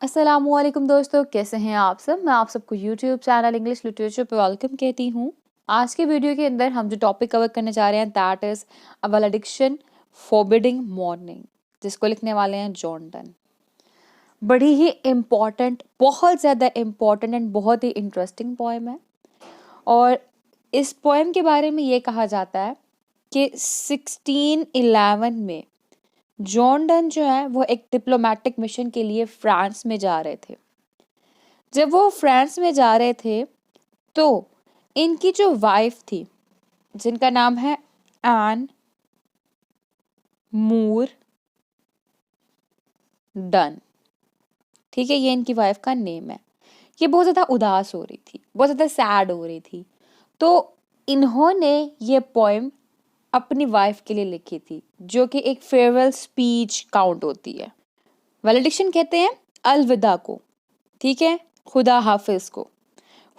अस्सलामुअलैकुम दोस्तों, कैसे हैं आप सब। मैं आप सबको यूट्यूब चैनल इंग्लिश लिटरेचर पे वेलकम कहती हूँ। आज के वीडियो के अंदर हम जो टॉपिक कवर करने जा रहे हैं that is a वैलेडिक्शन forbidding mourning, जिसको लिखने वाले हैं जॉन डन। बड़ी ही इम्पॉर्टेंट, बहुत ज़्यादा इम्पॉर्टेंट एंड बहुत ही इंटरेस्टिंग पोएम है। और इस पोएम के बारे में ये कहा जाता है कि 1611 में जॉन डन जो है वो एक डिप्लोमेटिक मिशन के लिए फ्रांस में जा रहे थे। जब वो फ्रांस में जा रहे थे तो इनकी जो वाइफ थी, जिनका नाम है एन मूर डन, ठीक है, ये इनकी वाइफ का नेम है। ये बहुत ज़्यादा उदास हो रही थी, बहुत ज़्यादा सैड हो रही थी। तो इन्होंने ये पोएम अपनी वाइफ के लिए लिखी थी, जो कि एक फेयरवेल स्पीच काउंट होती है। वैलेडिक्शन कहते हैं अलविदा को, ठीक है, खुदा हाफिज को।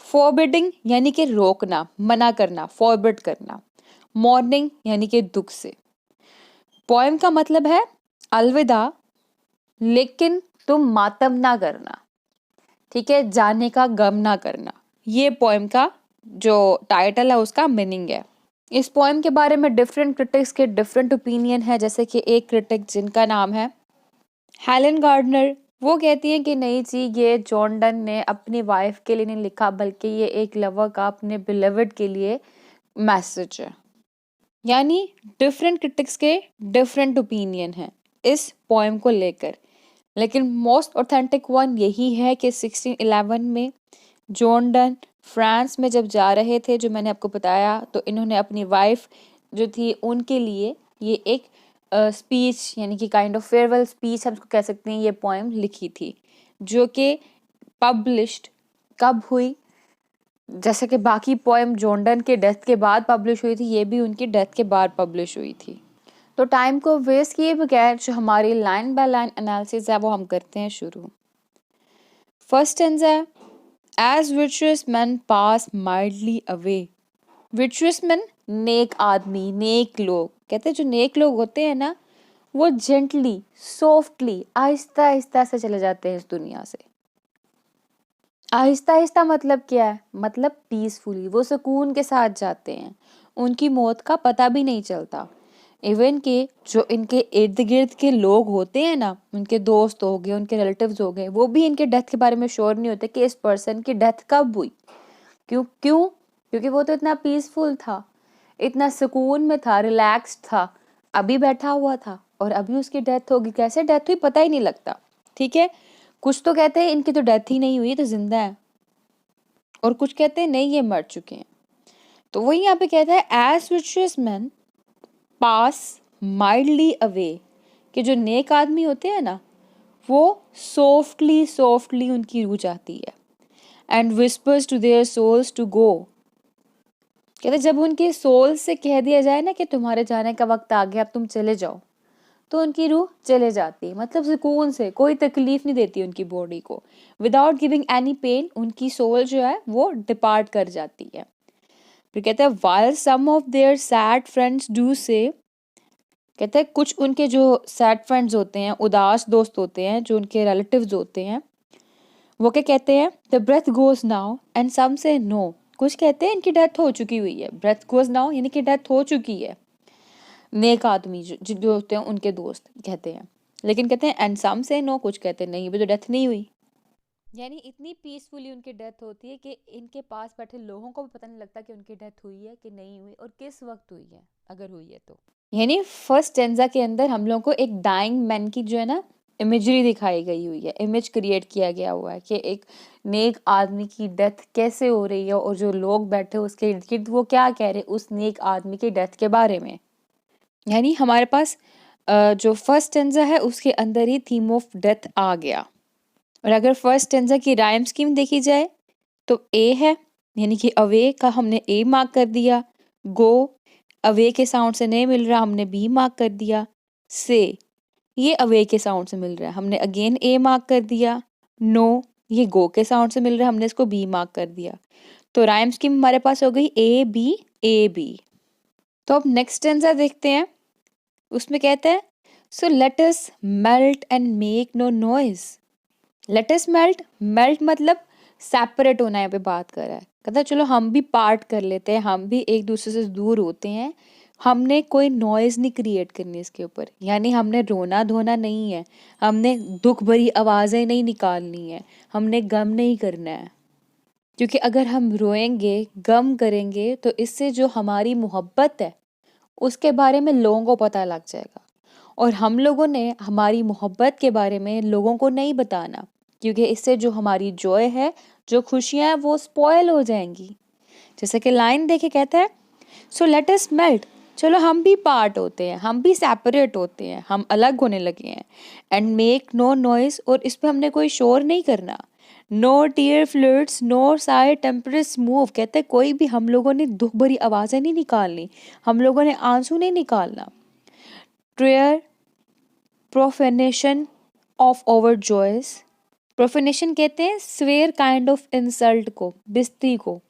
फॉरबिडिंग यानी कि रोकना, मना करना, फॉरबिड करना। मॉर्निंग यानी कि दुख से। पोएम का मतलब है अलविदा, लेकिन तुम मातम ना करना, ठीक है, जाने का गम ना करना। ये पोएम का जो टाइटल है उसका मीनिंग है। इस पोएम के बारे में डिफरेंट क्रिटिक्स के डिफरेंट ओपिनियन है। जैसे कि एक क्रिटिक जिनका नाम है हेलन गार्डनर, वो कहती हैं कि नहीं जी, ये जॉन डन ने अपनी वाइफ के लिए नहीं लिखा, बल्कि ये एक लवर का अपने बिलवड के लिए मैसेज है। यानी डिफरेंट क्रिटिक्स के डिफरेंट ओपिनियन हैं इस पोएम को लेकर, लेकिन मोस्ट ऑथेंटिक वन यही है कि 1611 में जॉन डन फ्रांस में जब जा रहे थे, जो मैंने आपको बताया, तो इन्होंने अपनी वाइफ जो थी उनके लिए ये एक स्पीच यानी कि काइंड ऑफ फेयरवेल स्पीच हम उसको कह सकते हैं, ये पोएम लिखी थी, जो कि पब्लिश्ड कब हुई, जैसे कि बाकी पोएम जॉन डन के डेथ के बाद पब्लिश हुई थी, ये भी उनकी डेथ के बाद पब्लिश हुई थी। तो टाइम को वेस्ट किए बगैर जो हमारी लाइन बाय लाइन एनालिसिस है वो हम करते हैं शुरू। फर्स्ट स्टेंजा है, as virtuous men pass mildly away। virtuous men नेक आदमी, नेक लोग। कहते हैं जो नेक लोग होते हैं ना, वो जेंटली, सॉफ्टली, आहिस्ता आहिस्ता से चले जाते हैं इस दुनिया से। आहिस्ता आहिस्ता मतलब क्या है? मतलब पीसफुली, वो सुकून के साथ जाते हैं, उनकी मौत का पता भी नहीं चलता। इवन के जो इनके इर्द गिर्द के लोग होते हैं ना, उनके दोस्त हो गए, उनके रिलेटिव्स हो गए, वो भी इनके डेथ के बारे में श्योर नहीं होते कि इस पर्सन की डेथ कब हुई। क्यों क्यों क्योंकि वो तो इतना पीसफुल था, इतना सुकून में था, रिलैक्स्ड था, अभी बैठा हुआ था और अभी उसकी डेथ होगी। कैसे डेथ हुई पता ही नहीं लगता, ठीक है। कुछ तो कहते हैं इनकी तो डेथ ही नहीं हुई, तो जिंदा है, और कुछ कहते हैं नहीं ये मर चुके हैं। तो वही यहाँ पे कहता है एज virtuous men पास माइल्डली अवे, कि जो नेक आदमी होते हैं ना, वो सॉफ्टली सॉफ्टली उनकी रूह जाती है। And whispers to their souls to go, कहते जब उनके सोल से कह दिया जाए ना कि तुम्हारे जाने का वक्त आ गया, अब तुम चले जाओ, तो उनकी रूह चले जाती है। मतलब सुकून से, कोई तकलीफ नहीं देती उनकी बॉडी को, विदाउट गिविंग एनी पेन उनकी सोल जो है वो डिपार्ट कर जाती है। फिर कहते हैं while some of their sad friends do say, कहते हैं कुछ उनके जो सैड फ्रेंड्स होते हैं, उदास दोस्त होते हैं, जो उनके रिलेटिव्स होते हैं, वो क्या कहते हैं, the breath goes now and some say no. कुछ कहते हैं इनकी डेथ हो चुकी हुई है, ब्रेथ गोज नाउ यानी कि डेथ हो चुकी है। नेक आदमी जो होते हैं उनके दोस्त कहते हैं, लेकिन कहते हैं एंड सम से नो, कुछ कहते हैं नहीं, अभी तो डेथ नहीं हुई। यानी इतनी पीसफुली उनकी डेथ होती है कि इनके पास बैठे लोगों को भी पता नहीं लगता कि उनकी डेथ हुई है कि नहीं हुई, और किस वक्त हुई है, अगर हुई है तो। यानी फर्स्ट स्टेंजा के अंदर हम लोगों को एक डाइंग मैन की जो है ना इमेजरी दिखाई गई हुई है, इमेज क्रिएट किया गया हुआ है कि एक नेक आदमी की डेथ कैसे हो रही है, और जो लोग बैठे उसके इर्द गिर्द वो क्या कह रहे उस नेक आदमी की डेथ के बारे में। यानी हमारे पास जो फर्स्ट स्टेंजा है उसके अंदर ही थीम ऑफ डेथ आ गया। और अगर फर्स्ट स्टेंजा की राइम स्कीम देखी जाए तो ए है, यानी कि अवे का हमने ए मार्क कर दिया। गो, अवे के साउंड से नहीं मिल रहा, हमने बी मार्क कर दिया। से, ये अवे के साउंड से मिल रहा है, हमने अगेन ए मार्क कर दिया। नो, ये गो के साउंड से मिल रहा है, हमने इसको बी मार्क कर दिया। तो राइम स्कीम हमारे पास हो गई ए बी ए बी। तो अब नेक्स्ट स्टेंजा देखते हैं। उसमें कहते हैं so let us melt and make no noise. Let us melt, melt मतलब सेपरेट होना यहाँ पे बात कर रहा है। कहता है चलो हम भी पार्ट कर लेते हैं, हम भी एक दूसरे से दूर होते हैं, हमने कोई नॉइज नहीं क्रिएट करनी इसके ऊपर, यानी हमने रोना धोना नहीं है, हमने दुख भरी आवाज़ें नहीं निकालनी है, हमने गम नहीं करना है। क्योंकि अगर हम रोएंगे गम करेंगे तो इससे जो हमारी मोहब्बत है उसके बारे में लोगों को पता लग जाएगा, और हम लोगों ने हमारी मोहब्बत के बारे में लोगों को नहीं बताना, क्योंकि इससे जो हमारी जॉय है, जो खुशियां हैं वो स्पॉयल हो जाएंगी। जैसे कि लाइन देखे कहता है सो लेट अस मेल्ट, चलो हम भी पार्ट होते हैं, हम भी सेपरेट होते हैं, हम अलग होने लगे हैं। एंड मेक नो नॉइस, और इस पे हमने कोई शोर नहीं करना। No tear floods no sigh tempests move, कहते हैं कोई भी हम लोगों ने दुख भरी आवाज़ें नहीं निकालनी, हम लोगों ने आंसू नहीं निकालना। ट्रेयर प्रोफेनेशन ऑफ ओवर जॉयस, प्रोफेनेशन कहते हैं स्वेयर काइंड ऑफ इंसल्ट को, बेइज्जती को,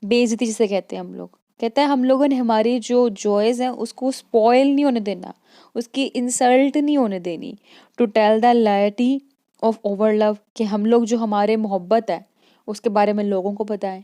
बेइज्जती जिसे कहते हैं हम लोग। कहता है हम लोगों ने हमारी जो जॉयज हैं उसको स्पॉयल नहीं होने देना, उसकी इंसल्ट नहीं होने देनी। To tell the laity of our love, कि हम लोग जो हमारे मोहब्बत है उसके बारे में लोगों को बताएं,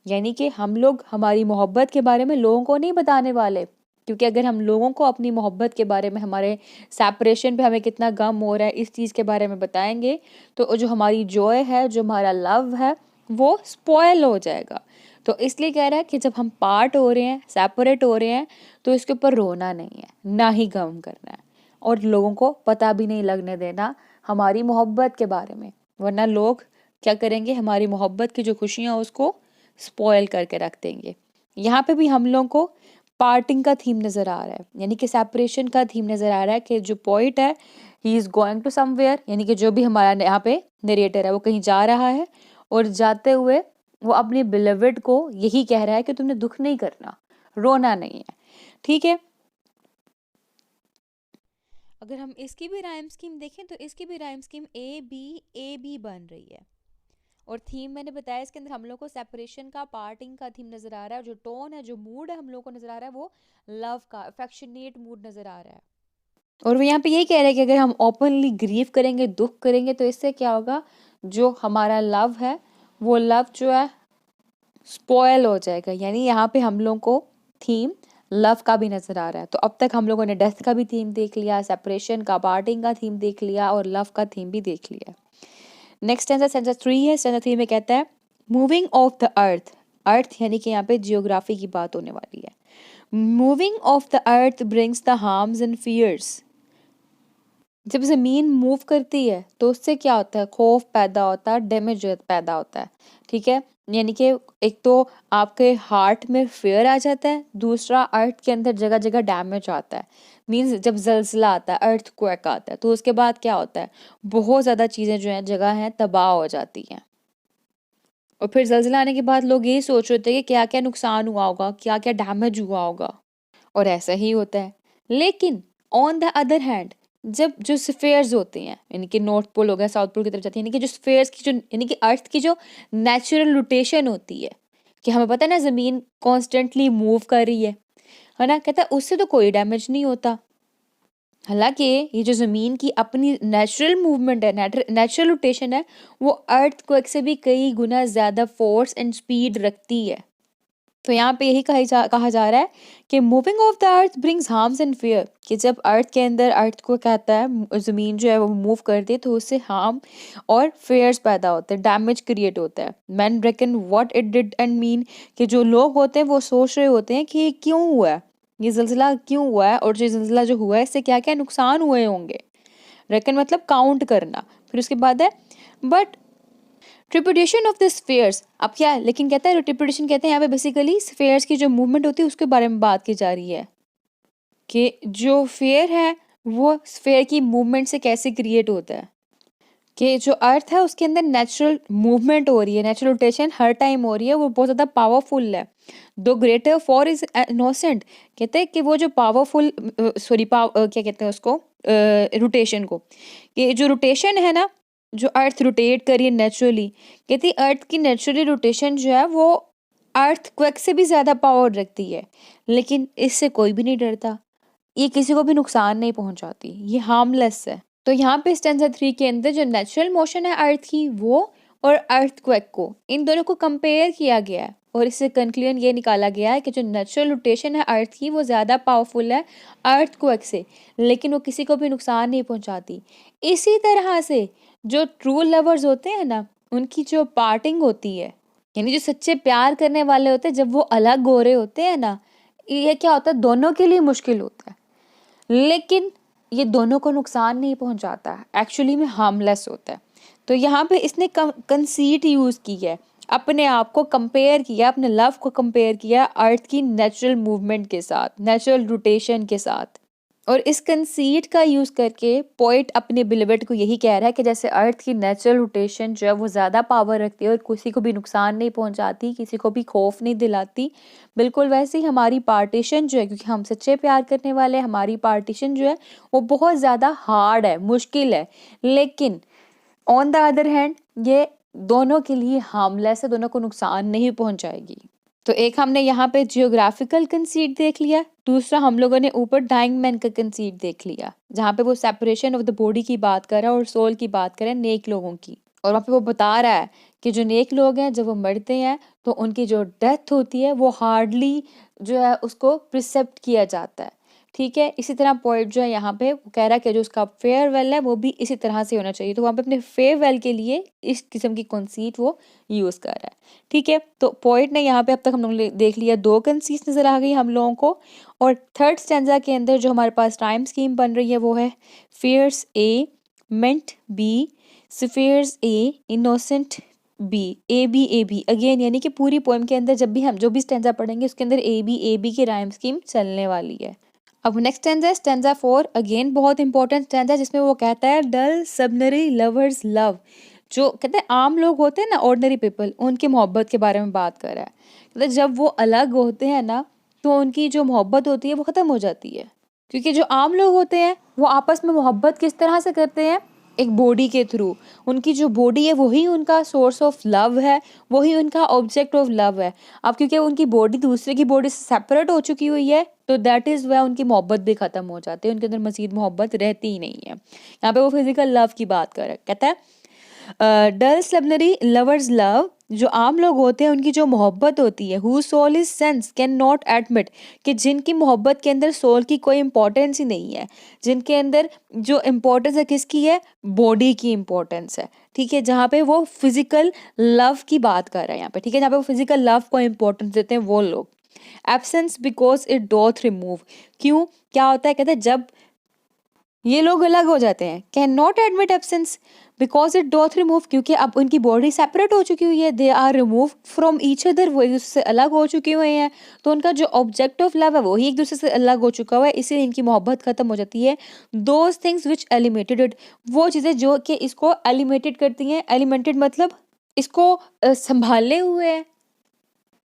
यानी कि हम लोग हमारी मोहब्बत के बारे में लोगों को नहीं बताने वाले। क्योंकि अगर हम लोगों को अपनी मोहब्बत के बारे में, हमारे सेपरेशन पे हमें कितना गम हो रहा है इस चीज़ के बारे में बताएंगे, तो जो हमारी जॉय है, जो हमारा लव है, वो स्पॉयल हो जाएगा। तो इसलिए कह रहा है कि जब हम पार्ट हो रहे हैं, सेपरेट हो रहे हैं, तो इसके ऊपर रोना नहीं है, ना ही गम करना है, और लोगों को पता भी नहीं लगने देना हमारी मोहब्बत के बारे में, वरना लोग क्या करेंगे, हमारी मोहब्बत की जो खुशियाँ उसको स्पॉयल करके रख देंगे। यहाँ पे भी हम लोगों को पार्टिंग का थीम नज़र आ रहा है, यानी कि सेपरेशन का थीम नज़र आ रहा है, कि जो पोइट है he is going to somewhere, यानी कि जो भी हमारा यहाँ पे नरेटर है वो कहीं जा रहा है, और जाते हुए वो अपने बिलवड को यही कह रहा है कि तुमने दुख नहीं करना, रोना नहीं है। ठीक है, अगर हम इसकी भी राइम स्कीम देखें तो इसकी भी राइम स्कीम ए बी बन रही है, और थीम मैंने बताया इसके अंदर हम लोग को सेपरेशन का, पार्टिंग का थीम नजर आ रहा है, और जो टोन है, जो मूड है हम लोग को नजर आ रहा है वो लव का, अफेक्शनेट मूड नजर आ रहा है। और वो यहाँ पे यही कह रहे हैं कि अगर हम ओपनली ग्रीव करेंगे, दुख करेंगे, तो इससे क्या होगा, जो हमारा लव है वो लव जो है स्पॉयल हो जाएगा। यानी यहाँ पे हम लोग को थीम लव का भी नजर आ रहा है। तो अब तक हम लोगों ने डेथ का भी थीम देख लिया, सेपरेशन का, पार्टिंग का थीम देख लिया, और लव का थीम भी देख लिया। नेक्स्ट स्टैंजा स्टैंजा 3 है। स्टैंजा 3 में कहता है मूविंग ऑफ द अर्थ, अर्थ यानी कि यहाँ पे जियोग्राफी की बात होने वाली है। Moving of the earth brings the harms and fears, जब ज़मीन मूव करती है तो उससे क्या होता है, खौफ पैदा होता है, डैमेज पैदा होता है। ठीक है, यानी कि एक तो आपके हार्ट में फेयर आ जाता है, दूसरा अर्थ के अंदर जगह जगह डैमेज आता है। मीन्स जब जलजिला आता है, अर्थ क्वेक आता है, तो उसके बाद क्या होता है, बहुत ज़्यादा चीज़ें जो हैं, जगह हैं, तबाह हो जाती हैं। और फिर जलजिला आने के बाद लोग यही सोच रहे थे कि क्या क्या नुकसान हुआ होगा, क्या क्या डैमेज हुआ होगा, और ऐसा ही होता है। लेकिन ऑन द अदर हैंड जब जो स्फेयर्स होते हैं, यानी कि नॉर्थ पोल हो गया, साउथ पोल की तरफ जाती है, यानी कि जो स्फेयर्स की जो, यानी कि अर्थ की जो नेचुरल रोटेशन होती है, कि हमें पता है ना ज़मीन कॉन्स्टेंटली मूव कर रही है ना, कहता है उससे तो कोई डैमेज नहीं होता। हालांकि ये जो ज़मीन की अपनी नेचुरल मूवमेंट है, नेचुरल रोटेशन है, वो अर्थ क्वेक से भी कई गुना ज़्यादा फोर्स एंड स्पीड रखती है। तो यहाँ पे यही कहा जा रहा है कि moving of the earth brings harms and fear, कि जब अर्थ के अंदर, अर्थ को कहता है ज़मीन जो है वो मूव करती है, तो उससे हार्म और फेयर्स पैदा होते हैं, डैमेज क्रिएट होता है। Man reckon what it did and mean, कि जो लोग होते हैं वो सोच रहे होते हैं कि ये क्यों हुआ है, ये जल्जिला क्यों हुआ है, और जो जल्जिला जो हुआ है इससे क्या क्या नुकसान हुए होंगे। रेकन मतलब काउंट करना। फिर उसके बाद है बट ट्रिपुटेशन ऑफ द स्फेयर्स, अब क्या है, लेकिन कहता है ट्रिपुटेशन, कहते हैं यहाँ पे बेसिकली स्फेयर्स की जो मूवमेंट होती है उसके बारे में बात की जा रही है, कि जो फेयर है वो स्फेयर की मूवमेंट से कैसे क्रिएट होता है, कि जो अर्थ है उसके अंदर नेचुरल मूवमेंट हो रही है, नेचुरल रोटेशन हर टाइम हो रही है, वो बहुत ज़्यादा पावरफुल है। दो ग्रेटर फॉर इज इनोसेंट, कहते हैं कि वो जो पावरफुल, क्या कहते हैं उसको, रोटेशन को, कि जो रोटेशन है ना, जो अर्थ रोटेट करिए नेचुरली, कहती अर्थ की नेचुरली रोटेशन जो है वो अर्थ क्वेक से भी ज़्यादा पावर रखती है, लेकिन इससे कोई भी नहीं डरता, ये किसी को भी नुकसान नहीं पहुंचाती, ये हार्मलेस है। तो यहाँ पे स्टैंजा 3 के अंदर जो नेचुरल मोशन है अर्थ की वो और अर्थक्वेक को, इन दोनों को कंपेयर किया गया है और इससे कंक्लूजन ये निकाला गया है कि जो नेचुरल रोटेशन है अर्थ की वो ज़्यादा पावरफुल है अर्थक्वेक से, लेकिन वो किसी को भी नुकसान नहीं पहुंचाती। इसी तरह से जो ट्रू लवर्स होते हैं ना, उनकी जो पार्टिंग होती है, यानी जो सच्चे प्यार करने वाले होते हैं, जब वो अलग हो रहे होते हैं ना, ये क्या होता है, दोनों के लिए मुश्किल होता है, लेकिन ये दोनों को नुकसान नहीं पहुंचाता है, एक्चुअली में हार्मलेस होता है। तो यहाँ पे इसने कंसीट यूज़ की है, अपने आप को कंपेयर किया, अपने लव को कंपेयर किया अर्थ की नेचुरल मूवमेंट के साथ, नेचुरल रोटेशन के साथ। और इस कंसीट का यूज़ करके पोइट अपने बिलवेट को यही कह रहा है कि जैसे अर्थ की नेचुरल रोटेशन जो है वो ज़्यादा पावर रखती है और किसी को भी नुकसान नहीं पहुंचाती, किसी को भी खौफ नहीं दिलाती, बिल्कुल वैसे ही हमारी पार्टीशन जो है, क्योंकि हम सच्चे प्यार करने वाले, हमारी पार्टीशन जो है वो बहुत ज़्यादा हार्ड है, मुश्किल है, लेकिन ऑन द अदर हैंड ये दोनों के लिए हार्मलेस है, दोनों को नुकसान नहीं पहुंचाएगी। तो एक हमने यहाँ पे जियोग्राफिकल कंसीट देख लिया, दूसरा हम लोगों ने ऊपर डाइंग मैन का कंसीट देख लिया, जहाँ पे वो सेपरेशन ऑफ द बॉडी की बात कर रहा है और सोल की बात कर रहा है नेक लोगों की। और वहाँ पे वो बता रहा है कि जो नेक लोग हैं जब वो मरते हैं तो उनकी जो डेथ होती है वो हार्डली जो है उसको प्रिसेप्ट किया जाता है, ठीक है। इसी तरह पोइट जो है यहाँ पे वो कह रहा है कि जो उसका फेयरवेल है वो भी इसी तरह से होना चाहिए, तो वहाँ पे अपने फेयरवेल के लिए इस किस्म की कंसीट वो यूज़ कर रहा है, ठीक है। तो पोइट ने यहाँ पे अब तक हम लोग ने देख लिया, 2 कंसीट्स नज़र आ गई हम लोगों को, और थर्ड स्टैंजा के अंदर जो हमारे पास टाइम स्कीम बन रही है वो है fears A, meant B, spheres A, innocent B, A B again, यानी कि पूरी पोएम के अंदर जब भी हम जो भी स्टैंजा पढ़ेंगे उसके अंदर ए बी की राइम स्कीम चलने वाली है। अब नेक्स्ट स्टैंजा है स्टैंजा 4, अगेन बहुत इंपॉर्टेंट स्टैंजा, जिसमें वो कहता है डल सबनरी लवर्स लव, जो कहते हैं आम लोग होते हैं ना, ऑर्डिनरी पीपल, उनकी मोहब्बत के बारे में बात कर रहा है। कहते जब वो अलग होते हैं ना तो उनकी जो मोहब्बत होती है वो ख़त्म हो जाती है, क्योंकि जो आम लोग होते हैं वो आपस में मोहब्बत किस तरह से करते हैं, एक बॉडी के थ्रू, उनकी जो बॉडी है वही उनका सोर्स ऑफ लव है, वही उनका ऑब्जेक्ट ऑफ लव है। अब क्योंकि उनकी बॉडी दूसरे की बॉडी से सेपरेट हो चुकी हुई है तो दैट इज़ वाई उनकी मोहब्बत भी ख़त्म हो जाती है, उनके अंदर मज़ीद मोहब्बत रहती ही नहीं है। यहाँ पे वो फिजिकल लव की बात कर रहा है, कहता है डल स्लबनरी लवर्स लव, जो आम लोग होते हैं उनकी जो मोहब्बत होती है, who soul is sense can not admit, कि जिनकी मोहब्बत के अंदर सोल की कोई इंपॉर्टेंस ही नहीं है, जिनके अंदर जो इम्पोर्टेंस है किसकी है, बॉडी की इम्पोर्टेंस है, ठीक है। जहाँ पे वो फिजिकल लव की बात कर रहा है यहाँ पे, ठीक है, जहाँ पे वो फिजिकल लव को इम्पोर्टेंस देते हैं वो लोग। Absence because it doth remove, क्यों, क्या होता है, कहते हैं जब ये लोग अलग हो जाते हैं, can not admit absence because it doth remove, क्योंकि अब उनकी बॉडी सेपरेट हो चुकी हुई है, they are remove from each other, वो एक दूसरे से अलग हो चुके हुए हैं, तो उनका जो ऑब्जेक्ट ऑफ लव है वही एक दूसरे से अलग हो चुका हुआ है, इसीलिए इनकी मोहब्बत खत्म हो जाती है। दोज थिंग्स विच एलिमेटेड इट, वो चीज़ें जो कि इसको एलिमेटेड करती हैं, एलिमेंटेड मतलब इसको संभाले हुए हैं,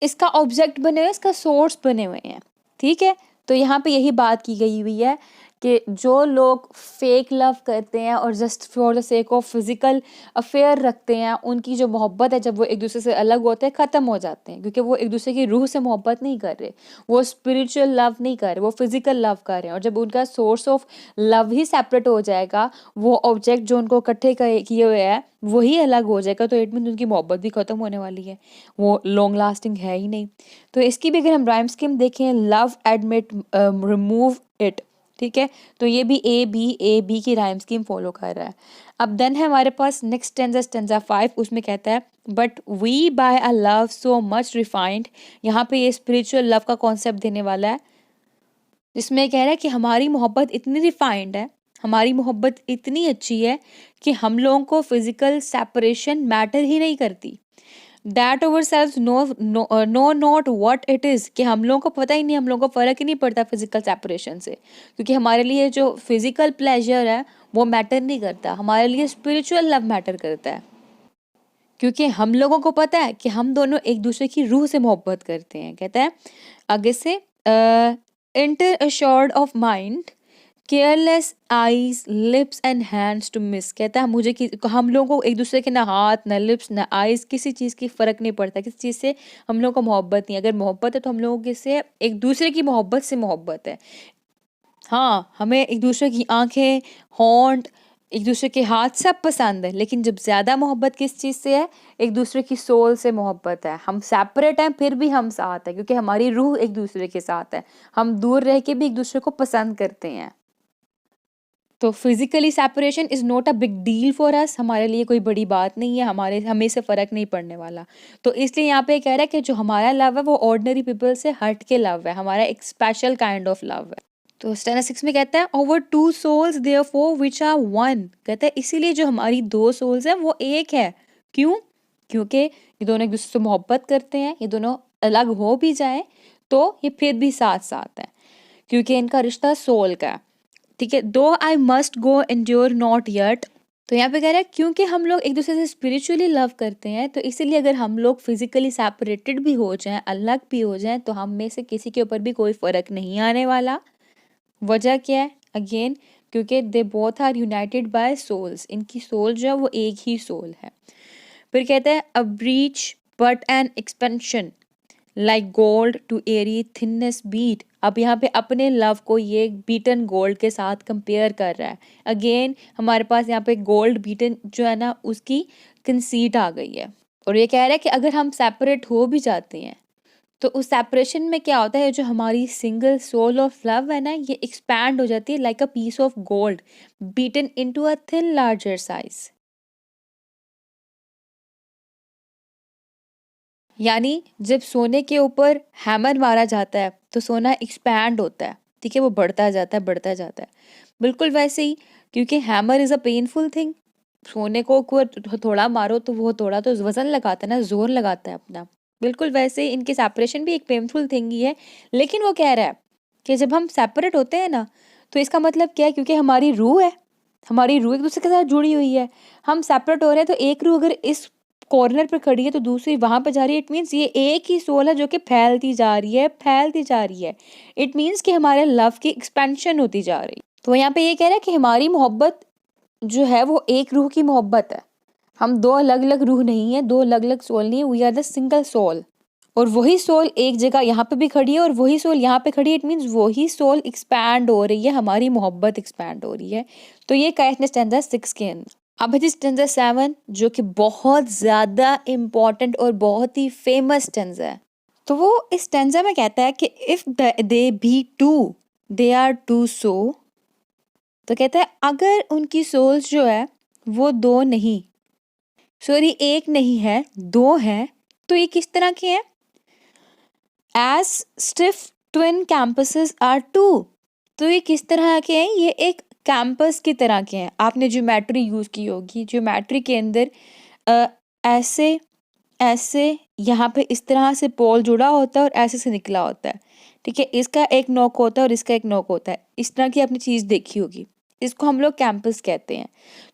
इसका ऑब्जेक्ट बने हुए, इसका सोर्स बने हुए हैं, ठीक है। तो यहाँ पे यही बात की गई हुई है कि जो लोग फेक लव करते हैं और just for the sake of physical affair रखते हैं, उनकी जो मोहब्बत है जब वो एक दूसरे से अलग होते हैं ख़त्म हो जाते हैं, क्योंकि वो एक दूसरे की रूह से मोहब्बत नहीं कर रहे, वो स्पिरिचुअल लव नहीं कर रहे, वो फिजिकल लव कर रहे हैं। और जब उनका source of love he separate हो जाएगा, वो ऑब्जेक्ट जो उनको इकट्ठे किए हुए हैं वही अलग हो जाएगा, तो इट मीन उनकी मोहब्बत भी ख़त्म होने वाली है, वो लॉन्ग लास्टिंग है ही नहीं। तो इसकी भी अगर हम राइम स्कीम देखें, लव एडमिट रिमूव इट, ठीक है, तो ये भी ए बी की राइम स्कीम फॉलो कर रहा है। अब देन है हमारे पास नेक्स्ट स्टैंजा 5, उसमें कहता है but we by a love so much refined, यहाँ पे ये स्पिरिचुअल लव का कॉन्सेप्ट देने वाला है, जिसमें कह रहा है कि हमारी मोहब्बत इतनी रिफाइंड है, हमारी मोहब्बत इतनी अच्छी है कि हम लोगों को फिजिकल सेपरेशन मैटर ही नहीं करती, that our self know not what it is, कि हम लोगों को पता ही नहीं, हम लोगों को फ़र्क ही नहीं पड़ता फिजिकल सेपरेशन से, क्योंकि हमारे लिए जो फिजिकल प्लेजर है वो मैटर नहीं करता, हमारे लिए स्पिरिचुअल लव मैटर करता है, क्योंकि हम लोगों को पता है कि हम दोनों एक दूसरे की रूह से मोहब्बत करते हैं। कहता है आगे से inter assured of mind, careless eyes lips and hands to miss, कहता है मुझे कि हम लोगों को एक दूसरे के ना हाथ ना लिप्स ना आईज किसी चीज़ की फ़र्क नहीं पड़ता, किसी चीज़ से हम लोगों को मोहब्बत नहीं, अगर मोहब्बत है तो हम लोगों के से एक दूसरे की मोहब्बत से मोहब्बत है। हाँ, हमें एक दूसरे की आंखें, होंठ, एक दूसरे के हाथ सब पसंद है, लेकिन जब ज़्यादा मोहब्बत किस चीज़ से है, एक दूसरे की सोल से मोहब्बत है। हम सेपरेट हैं फिर भी हम साथ हैं, क्योंकि हमारी रूह एक दूसरे के साथ है। हम दूर रह के भी एक दूसरे को पसंद करते हैं। तो physically separation is not a big deal for us, हमारे लिए कोई बड़ी बात नहीं है, हमें से फ़र्क नहीं पड़ने वाला। तो इसलिए यहाँ पे कह रहा है कि जो हमारा लव है वो ऑर्डिनरी पीपल से हट के लव है, हमारा एक स्पेशल काइंड ऑफ लव है। तो स्टेना 6 में कहता है our two souls therefore which are one, कहता है इसीलिए जो हमारी दो सोल्स हैं वो एक है। क्यों? क्योंकि ये दोनों एक दूसरे से मोहब्बत करते हैं, ये दोनों अलग हो भी जाए तो ये फिर भी साथ साथ हैं, क्योंकि इनका रिश्ता सोल का है। ठीक है, दो I must go endure not yet. तो यहाँ पे कह रहा है क्योंकि हम लोग एक दूसरे से स्पिरिचुअली लव करते हैं, तो इसीलिए अगर हम लोग फिजिकली सेपरेटेड भी हो जाएं, अलग भी हो जाएं, तो हम में से किसी के ऊपर भी कोई फ़र्क नहीं आने वाला। वजह क्या है? अगेन क्योंकि they both are united by souls, इनकी सोल जो है वो एक ही सोल है। फिर कहते हैं a breach but an expansion like gold to airy thinness beat. अब यहाँ पे अपने लव को ये बीटन गोल्ड के साथ कंपेयर कर रहा है। अगेन हमारे पास यहाँ पे गोल्ड बीटन जो है ना उसकी कंसीट आ गई है, और ये कह रहा है कि अगर हम सेपरेट हो भी जाते हैं तो उस सेपरेशन में क्या होता है, जो हमारी सिंगल सोल ऑफ लव है ना ये एक्सपैंड हो जाती है like a piece of gold beaten into a thin larger size. यानी जब सोने के ऊपर हैमर मारा जाता है तो सोना एक्सपैंड होता है, ठीक है, वो बढ़ता जाता है बढ़ता जाता है। बिल्कुल वैसे ही, क्योंकि hammer is a painful thing, सोने को थोड़ा मारो तो वो थोड़ा तो वजन लगाता है ना, जोर लगाता है अपना। बिल्कुल वैसे ही इनके सेपरेशन भी एक पेनफुल थिंग ही है। लेकिन वो कह रहा है कि जब हम सेपरेट होते हैं ना तो इसका मतलब क्या है, क्योंकि हमारी रूह है, हमारी रूह एक दूसरे के साथ जुड़ी हुई है। हम सेपरेट हो रहे हैं तो एक रूह अगर इस कॉर्नर पर खड़ी है तो दूसरी वहां पर जा रही है, इट मीन्स ये एक ही सोल है जो कि फैलती जा रही है फैलती जा रही है। इट मीन्स कि हमारे लव की एक्सपेंशन होती जा रही है। तो यहाँ पे ये कह रहा है कि हमारी मोहब्बत जो है वो एक रूह की मोहब्बत है। हम दो अलग अलग रूह नहीं है, दो अलग अलग सोल नहीं है, we are the single soul. और वही सोल एक जगह यहाँ पे भी खड़ी है और वही सोल यहाँ पे खड़ी है, इट मीन्स वही सोल एक्सपैंड हो रही है, हमारी मोहब्बत एक्सपैंड हो रही है। तो ये कहा इसने स्टैंजा 6 के अंदर। अब है जी स्टैंजा 7, जो कि बहुत ज़्यादा इम्पॉर्टेंट और बहुत ही फेमस स्टैंजा है। तो वो इस स्टैंजा में कहता है कि if they be two they are two so. तो कहता है अगर उनकी सोल्स जो है वो दो नहीं, सॉरी एक नहीं है, दो है, तो ये किस तरह के हैं? As stiff twin compasses are two. तो ये किस तरह के हैं? ये एक कैंपस की तरह के हैं। आपने ज्योमेट्री यूज़ की होगी, ज्योमेट्री के अंदर ऐसे ऐसे यहाँ पे इस तरह से पोल जुड़ा होता है और ऐसे से निकला होता है, ठीक है, इसका एक नोक होता है और इसका एक नोक होता है। इस तरह की आपने चीज़ देखी होगी, इसको हम लोग कैंपस कहते हैं।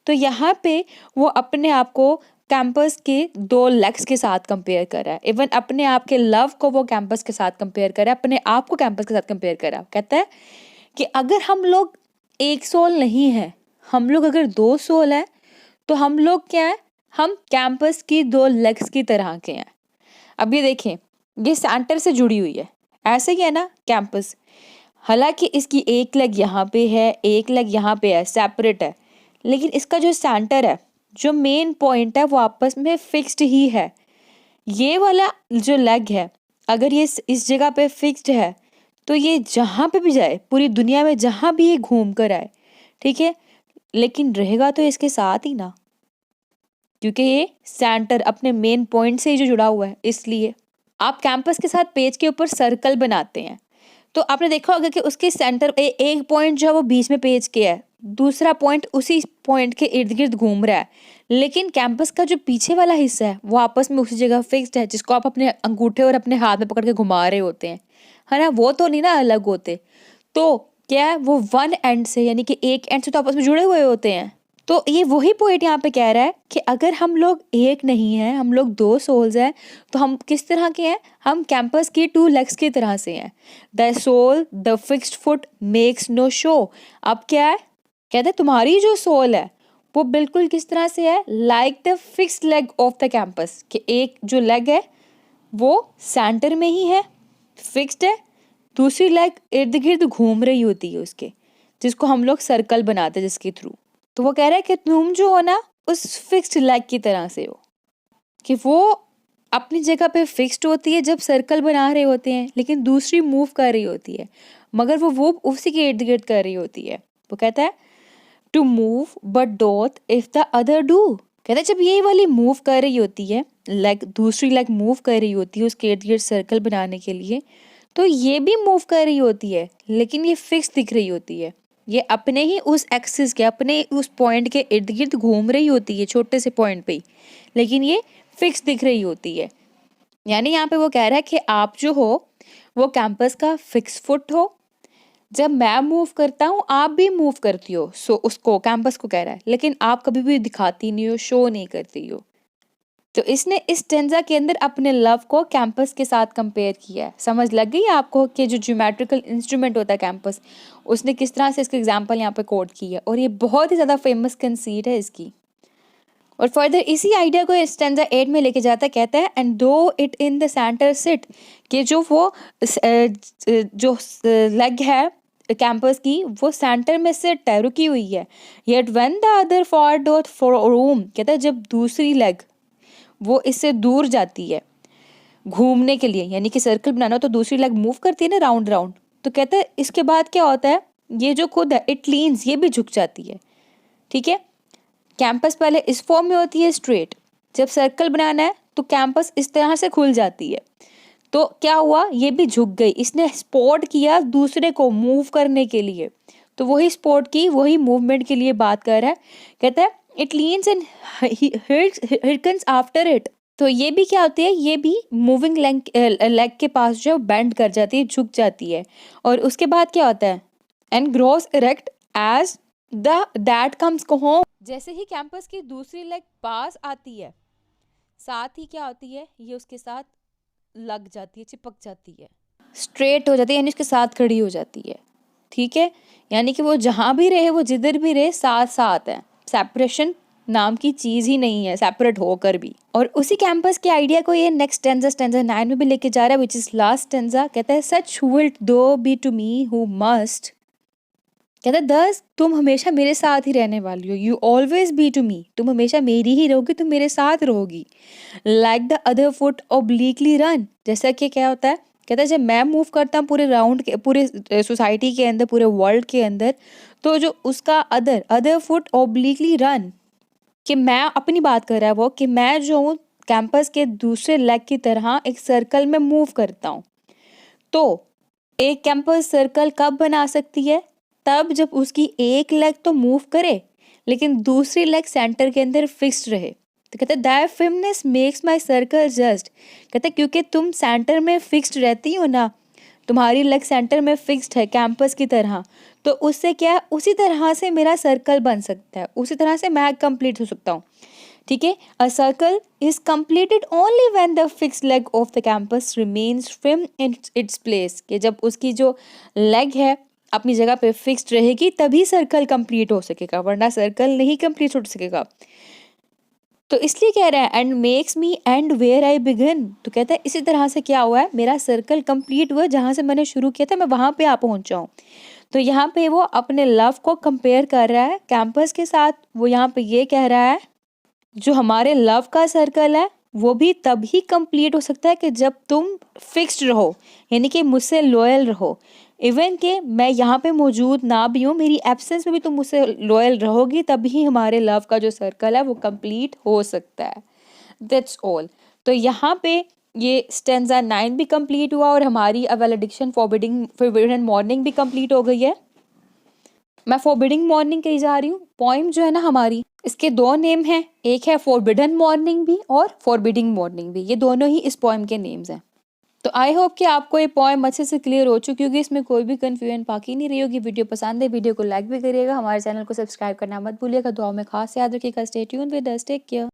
तो यहाँ पे वो अपने आप को कैंपस के दो लेग्स के साथ कंपेयर कर रहा है। इवन अपने आप के लव को वो कैंपस के साथ कंपेयर कर रहा है, अपने आप को कैंपस के साथ कंपेयर कर रहा है। कहता है कि अगर हम लोग एक सोल नहीं है, हम लोग अगर दो सोल है, तो हम लोग क्या है? हम कैंपस की दो लेग्स की तरह के हैं। अब ये देखें, ये सेंटर से जुड़ी हुई है, ऐसे ही है ना कैंपस। हालांकि इसकी एक लेग यहाँ पे है, एक लेग यहाँ पे है, सेपरेट है, लेकिन इसका जो सेंटर है, जो मेन पॉइंट है, वो आपस में फिक्स्ड ही है। ये वाला जो लेग है, अगर ये इस जगह पे फिक्स्ड है तो ये जहाँ पे भी जाए, पूरी दुनिया में जहाँ भी ये घूम कर आए, ठीक है, लेकिन रहेगा तो इसके साथ ही ना, क्योंकि ये सेंटर अपने मेन पॉइंट से ही जो जुड़ा हुआ है। इसलिए आप कैंपस के साथ पेज के ऊपर सर्कल बनाते हैं, तो आपने देखा होगा कि उसके सेंटर एक पॉइंट जो है वो बीच में पेज के है, दूसरा पॉइंट उसी पॉइंट के इर्द गिर्द घूम रहा है, लेकिन कैंपस का जो पीछे वाला हिस्सा है वो आपस में उसी जगह फिक्स्ड है, जिसको आप अपने अंगूठे और अपने हाथ में पकड़ के घुमा रहे होते हैं, है ना, वो तो नहीं ना अलग होते। तो क्या है, वो वन एंड से, यानी कि एक एंड से तो आपस में जुड़े हुए होते हैं। तो ये वही पॉइंट यहाँ पे कह रहा है कि अगर हम लोग एक नहीं हैं, हम लोग दो सोल्स हैं, तो हम किस तरह के हैं? हम कैंपस की टू लेग्स की तरह से हैं। The soul the fixed foot makes no show. अब क्या है? कहते हैं तुम्हारी जो सोल है वो बिल्कुल किस तरह से है? Like the fixed leg of the campus, कि एक जो लेग है वो सेंटर में ही है, फिक्स्ड है, दूसरी लेग इर्द गिर्द घूम रही होती है उसके, जिसको हम लोग सर्कल बनाते हैं जिसके थ्रू। तो वो कह रहा है कि तुम जो हो ना उस फिक्स्ड लेग की तरह से हो, कि वो अपनी जगह पे फिक्स्ड होती है जब सर्कल बना रहे होते हैं, लेकिन दूसरी मूव कर रही होती है, मगर वो उसी के इर्द गिर्द कर रही होती है। वो कहता है to move but don't if the other do. कहता है जब ये वाली मूव कर रही होती है, लेग दूसरी लेग मूव कर रही होती है उसके इर्द गिर्द सर्कल बनाने के लिए, तो ये भी मूव कर रही होती है, लेकिन ये फिक्स दिख रही होती है। ये अपने ही उस एक्सिस के, अपने उस पॉइंट के इर्द गिर्द घूम रही होती है, छोटे से पॉइंट पे ही, लेकिन ये फिक्स दिख रही होती है। यानी यहाँ पे वो कह रहा है कि आप जो हो वो कैंपस का फिक्स फुट हो, जब मैं मूव करता हूँ आप भी मूव करती हो। सो उसको, कैंपस को कह रहा है, लेकिन आप कभी भी दिखाती नहीं हो, शो नहीं करती हो। तो इसने इस स्टेंजा के अंदर अपने लव को कैंपस के साथ कंपेयर किया है। समझ लग गई आपको कि जो ज्योमेट्रिकल इंस्ट्रूमेंट होता है कैंपस, उसने किस तरह से इसका एग्जांपल यहाँ पे कोट की है, और ये बहुत ही ज़्यादा फेमस कंसीट है इसकी। और फर्दर इसी आइडिया को स्टेंजा 8 में लेके जाता है, कहता है and though it in the centre sit, कि जो वो जो लेग है कैंपस की वो सेंटर में सिट है, रुकी हुई है। Yet when the other far doth far roam, कहता है जब दूसरी लेग वो इससे दूर जाती है घूमने के लिए, यानी कि सर्कल बनाना हो तो दूसरी लेग मूव करती है ना राउंड राउंड, तो कहता है इसके बाद क्या होता है, ये जो खुद है इट लीन्स, ये भी झुक जाती है। ठीक है, कैंपस पहले इस फॉर्म में होती है स्ट्रेट, जब सर्कल बनाना है तो कैंपस इस तरह से खुल जाती है, तो क्या हुआ, ये भी झुक गई, इसने सपोर्ट किया दूसरे को मूव करने के लिए, तो वही सपोर्ट की, वही मूवमेंट के लिए बात कर रहा है। कहता है it leans and hearkens after it, तो ये भी क्या होती है, ये भी मूविंग लेग के पास जो बेंड कर जाती है, झुक जाती है। और उसके बाद क्या होता है, and grows erect as that comes home, जैसे ही कैंपस की दूसरी लेग पास आती है, साथ ही क्या होती है, ये उसके साथ लग जाती है, चिपक जाती है, स्ट्रेट हो जाती है, यानी उसके साथ खड़ी हो जाती है। ठीक है, यानी कि वो जहाँ भी रहे, वो जिधर भी रहे, साथ साथ है, सेपरेशन नाम की चीज ही नहीं है, सेपरेट होकर भी। और उसी कैंपस के आइडिया को ये नेक्स्ट स्टेंजा 9 में भी लेके जा रहा है, विच इज लास्ट स्टेंजा। कहता है such wilt thou be to me who must, कहता है दस तुम हमेशा मेरे साथ ही रहने वाली हो, you always be to me, तुम हमेशा मेरी ही रहोगी, तुम मेरे साथ रहोगी। Like the other foot obliquely run, जैसा कि क्या होता है, कहता है जब मैं मूव करता हूँ पूरे राउंड के, पूरे सोसाइटी के अंदर, पूरे वर्ल्ड के अंदर, तो जो उसका अदर फुट ऑब्लिकली रन, कि मैं अपनी बात कर रहा है वो, कि मैं जो हूँ कैंपस के दूसरे लेग की तरह एक सर्कल में मूव करता हूँ। तो एक कैंपस सर्कल कब बना सकती है, तब जब उसकी एक लेग तो मूव करे, लेकिन दूसरी लेग सेंटर के अंदर फिक्स्ड रहे। तो कहते हैं that firmness makes my circle just, कहते हैं क्योंकि तुम सेंटर में फिक्स्ड रहती हो ना, तुम्हारी लेग सेंटर में फिक्स्ड है कैंपस की तरह, तो उससे क्या, उसी तरह से मेरा सर्कल बन सकता है, उसी तरह से मैं कंप्लीट हो सकता हूँ। ठीक है, a circle is completed only when the fixed leg of the compass remains firm in its place, कि जब उसकी जो लेग है अपनी जगह पे फिक्स्ड रहेगी तभी सर्कल कंप्लीट हो सकेगा, वरना सर्कल नहीं कंप्लीट हो सकेगा। तो इसलिए कह रहा है and makes me end where I begin, तो कहता है इसी तरह से क्या हुआ है, मेरा सर्कल कंप्लीट हुआ, जहाँ से मैंने शुरू किया था मैं वहाँ पे आ पहुँचा हूँ। तो यहाँ पे वो अपने लव को कंपेयर कर रहा है कैंपस के साथ। वो यहाँ पे ये कह रहा है जो हमारे लव का सर्कल है वो भी तभी कंप्लीट हो सकता है कि जब तुम फिक्स्ड रहो, यानी कि मुझसे लॉयल रहो, इवन कि मैं यहाँ पे मौजूद ना भी हूँ, मेरी एब्सेंस में भी तुम मुझसे लॉयल रहोगी, तभी हमारे लव का जो सर्कल है वो कंप्लीट हो सकता है। That's all. तो यहाँ पे ये स्टेंजा 9 भी कंप्लीट हुआ और हमारी वैलेडिक्शन फॉरबिडन मॉर्निंग भी कंप्लीट हो गई है। मैं फॉरबिडिंग मॉर्निंग कही जा रही हूँ। पोइम जो है ना हमारी, इसके दो नेम हैं, एक है फॉरबिडन मॉर्निंग भी और फॉरबिडिंग मॉर्निंग भी, ये दोनों ही इस पोइम के नेम्स हैं। तो आई होप कि आपको ये पोइम अच्छे से क्लियर हो चुकी होगी, इसमें कोई भी कन्फ्यूजन बाकी नहीं रही होगी। वीडियो पसंद है, वीडियो को लाइक भी करिएगा, हमारे चैनल को सब्सक्राइब करना मत भूलिएगा, दुआ में खास याद रखिएगा। Stay tuned with us, take care.